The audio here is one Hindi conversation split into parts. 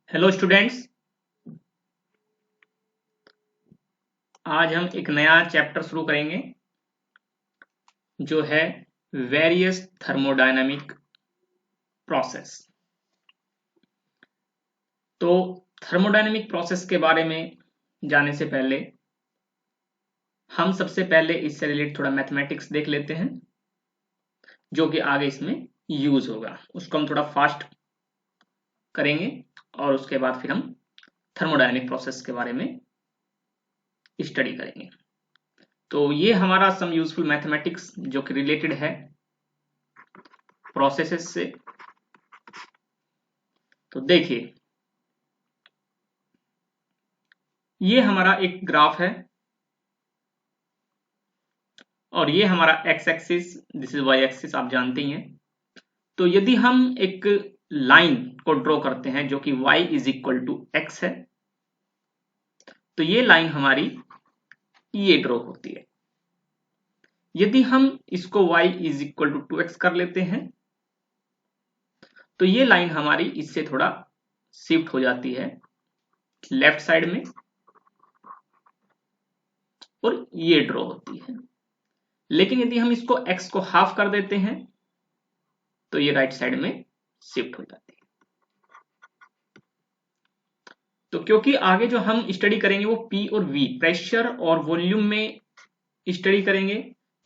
Hello students. आज हम एक नया चैप्टर शुरू करेंगे जो है वेरियस थर्मोडायनामिक प्रोसेस। तो थर्मोडायनामिक प्रोसेस के बारे में जाने से पहले हम सबसे पहले इससे रिलेटेड थोड़ा मैथमेटिक्स देख लेते हैं जो कि आगे इसमें यूज होगा। उसको हम थोड़ा फास्ट करेंगे और उसके बाद फिर हम थर्मोडायनामिक प्रोसेस के बारे में स्टडी करेंगे। तो ये हमारा सम यूजफुल मैथमेटिक्स जो कि रिलेटेड है प्रोसेसेस से। तो देखिए, ये हमारा एक ग्राफ है और ये हमारा X axis, this is Y axis, आप जानते ही हैं। तो यदि हम एक लाइन को ड्रॉ करते हैं जो कि y is equal to X है, तो ये लाइन हमारी ये ड्रॉ होती है। यदि हम इसको y is equal to 2x कर लेते हैं तो ये लाइन हमारी इससे थोड़ा शिफ्ट हो जाती है लेफ्ट साइड में और ये ड्रॉ होती है। लेकिन यदि हम इसको x को हाफ कर देते हैं तो ये राइट साइड में शिफ्ट हो जाती है। तो क्योंकि आगे जो हम स्टडी करेंगे वो P और V, प्रेशर और वॉल्यूम में स्टडी करेंगे,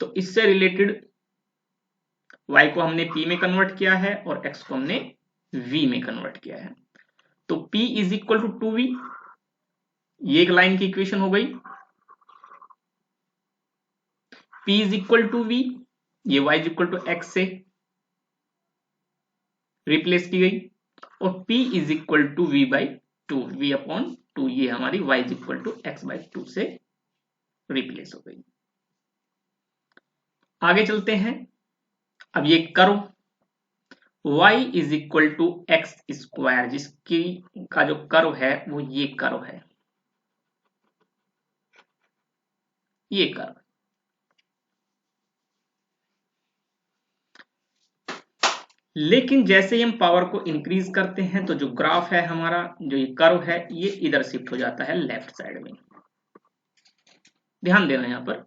तो इससे रिलेटेड y को हमने P में कन्वर्ट किया है और x को हमने V में कन्वर्ट किया है। तो P is equal to 2V, ये एक लाइन की इक्वेशन हो गई। P is equal to V, ये y is equal to x से रिप्लेस की गई और P is equal to V by 2, V upon 2, ये हमारी y is equal to x by 2 से रिप्लेस हो गई। आगे चलते हैं। अब ये curve y is equal to X square, जिसकी का जो कर्व है वो ये कर्व है, ये कर्व। लेकिन जैसे ही हम पावर को इंक्रीज करते हैं तो जो ग्राफ है हमारा, जो ये कर्व है, ये इधर शिफ्ट हो जाता है लेफ्ट साइड में। ध्यान देना यहां पर।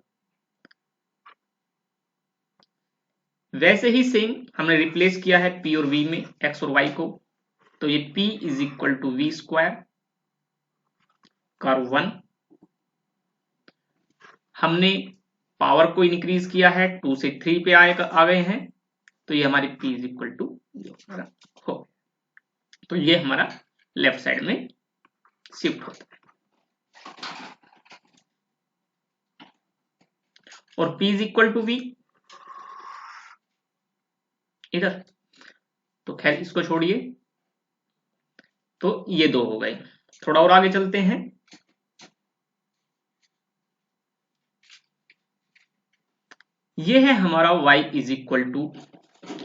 वैसे ही सेम हमने रिप्लेस किया है P और V में x और y को, तो ये P is equal to V square curve 1। हमने पावर को इंक्रीज किया है 2 से 3 पे आ गए हैं, तो ये हमारी P इज इक्वल टू हो, तो ये हमारा लेफ्ट साइड में शिफ्ट होता है। और P is equal to V इधर, तो खैर इसको छोड़िए, तो ये दो हो गए। थोड़ा और आगे चलते हैं। ये है हमारा y is equal to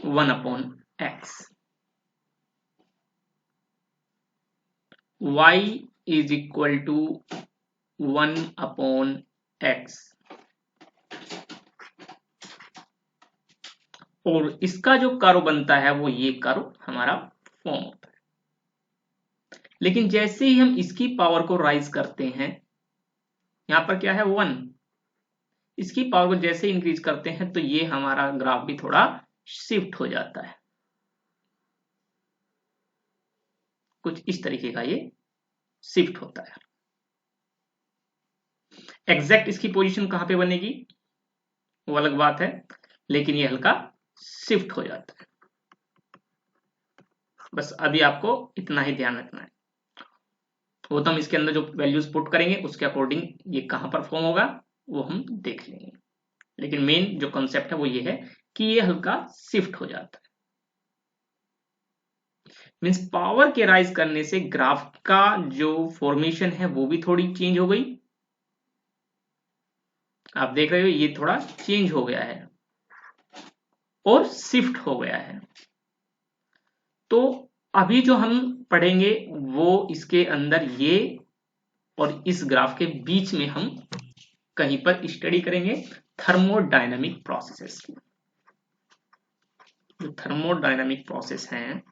1 upon X, y is equal to 1 upon X, और इसका जो कर्व बनता है वो ये कर्व हमारा फॉर्म होता है। लेकिन जैसे ही हम इसकी पावर को राइज करते हैं, यहां पर क्या है 1, इसकी पावर को जैसे इंक्रीज करते हैं तो ये हमारा ग्राफ भी थोड़ा शिफ्ट हो जाता है, कुछ इस तरीके का ये शिफ्ट होता है। एग्जैक्ट इसकी पोजीशन कहां पे बनेगी वो अलग बात है, लेकिन ये हल्का शिफ्ट हो जाता है। बस अभी आपको इतना ही ध्यान रखना है। वो तो हम इसके अंदर जो वैल्यूज पुट करेंगे उसके अकॉर्डिंग ये कहां पर फॉर्म होगा वो हम देख लेंगे, लेकिन मेन जो कॉन्सेप्ट है वो ये है कि ये हल्का शिफ्ट हो जाता है। मीन्स पावर के राइज करने से ग्राफ का जो फॉर्मेशन है वो भी थोड़ी चेंज हो गई। आप देख रहे हो ये थोड़ा चेंज हो गया है और शिफ्ट हो गया है। तो अभी जो हम पढ़ेंगे वो इसके अंदर ये और इस ग्राफ के बीच में हम कहीं पर स्टडी करेंगे थर्मोडायनामिक प्रोसेसेस की। जो थर्मोडायनामिक प्रोसेस हैं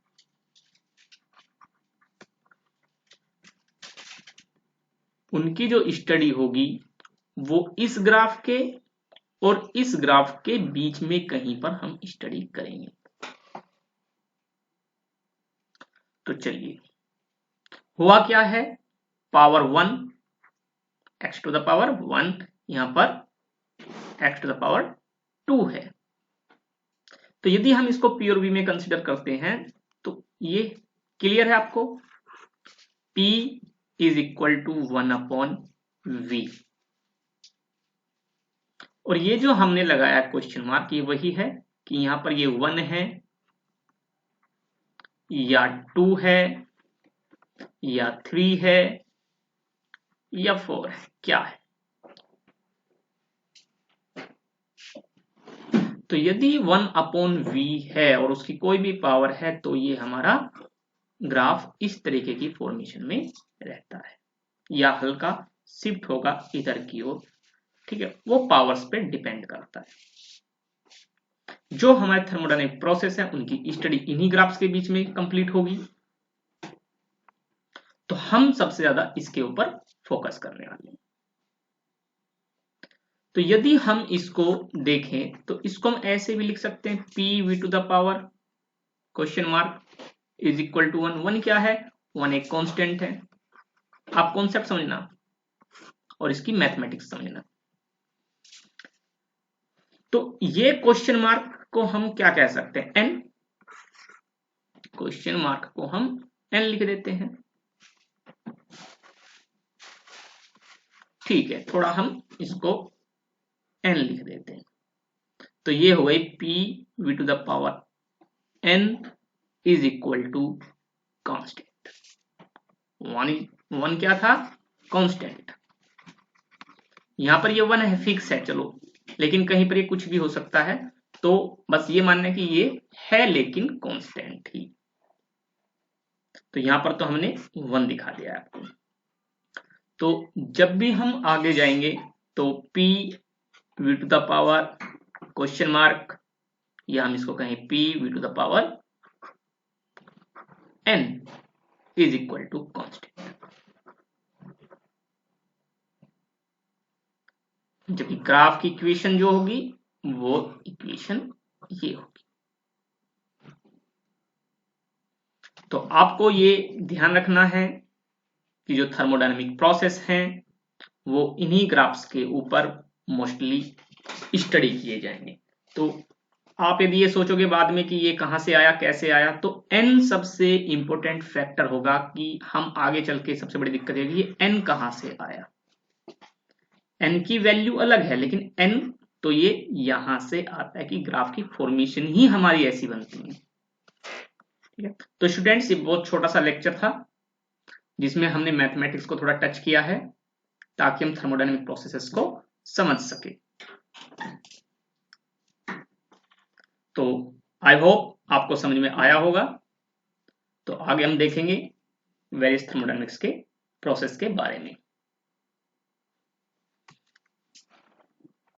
उनकी जो स्टडी होगी वो इस ग्राफ के और इस ग्राफ के बीच में कहीं पर हम स्टडी करेंगे। तो चलिए, हुआ क्या है, power 1 x to the power 1, यहां पर x टू द पावर 2 है। तो यदि हम इसको POV में कंसीडर करते हैं तो ये क्लियर है आपको, P is equal to 1/v। और ये जो हमने लगाया क्वेश्चन मार्क, ये वही है कि यहां पर ये 1 है या 2 है या 3 है या 4 है, क्या है। तो यदि 1/v है और उसकी कोई भी पावर है तो ये हमारा ग्राफ इस तरीके की फॉर्मेशन में रहता है या हल्का शिफ्ट होगा इधर की ओर, ठीक है, वो पावर्स पे डिपेंड करता है। जो हमारे थर्मोडायनेमिक प्रोसेस है उनकी स्टडी इन्हीं ग्राफ्स के बीच में कंप्लीट होगी। तो हम सबसे ज्यादा इसके ऊपर फोकस करने वाले हैं। तो यदि हम इसको देखें तो इसको हम ऐसे भी लिख सकते हैं, PV to the power question mark is equal to 1। 1 क्या है, 1 एक कांस्टेंट है। आप कॉन्सेप्ट समझना और इसकी मैथमेटिक्स समझना। तो ये क्वेश्चन मार्क को हम क्या कह सकते हैं, n। क्वेश्चन मार्क को हम n लिख देते हैं, ठीक है, थोड़ा हम इसको n लिख देते हैं। तो ये हो गई PV to the power n is equal to constant. 1 क्या था, कांस्टेंट। यहां पर ये 1 है, फिक्स है, चलो, लेकिन कहीं पर ये कुछ भी हो सकता है। तो बस ये मानना कि ये है लेकिन कांस्टेंट ही। तो यहां पर तो हमने 1 दिखा दिया है आपको। तो जब भी हम आगे जाएंगे तो PV to the power question mark, या हम इसको कहें PV to the power n is equal to constant. जबकि ग्राफ की इक्वेशन जो होगी वो इक्वेशन ये होगी। तो आपको ये ध्यान रखना है कि जो थर्मोडायनेमिक प्रोसेस हैं वो इन्हीं ग्राफ्स के ऊपर मोस्टली स्टडी किए जाएंगे। तो आप यदि ये सोचोगे बाद में कि ये कहां से आया, कैसे आया, तो n सबसे इंपॉर्टेंट फैक्टर होगा कि हम आगे चल के सबसे बड़ी दिक्कत है कि n कहां से आया। n की वैल्यू अलग है लेकिन n तो ये यहां से आता है कि ग्राफ की फॉर्मेशन ही हमारी ऐसी बनती है, ठीक है। तो स्टूडेंट्स, ये बहुत छोटा सा लेक्चर था जिसमें हमने मैथमेटिक्स को थोड़ा टच किया है ताकि हम थर्मोडायनेमिक प्रोसेसेस को समझ सके। तो आई होप आपको समझ में आया होगा। तो आगे हम देखेंगे वेरियस थर्मोडायनेमिक्स के प्रोसेस के बारे में।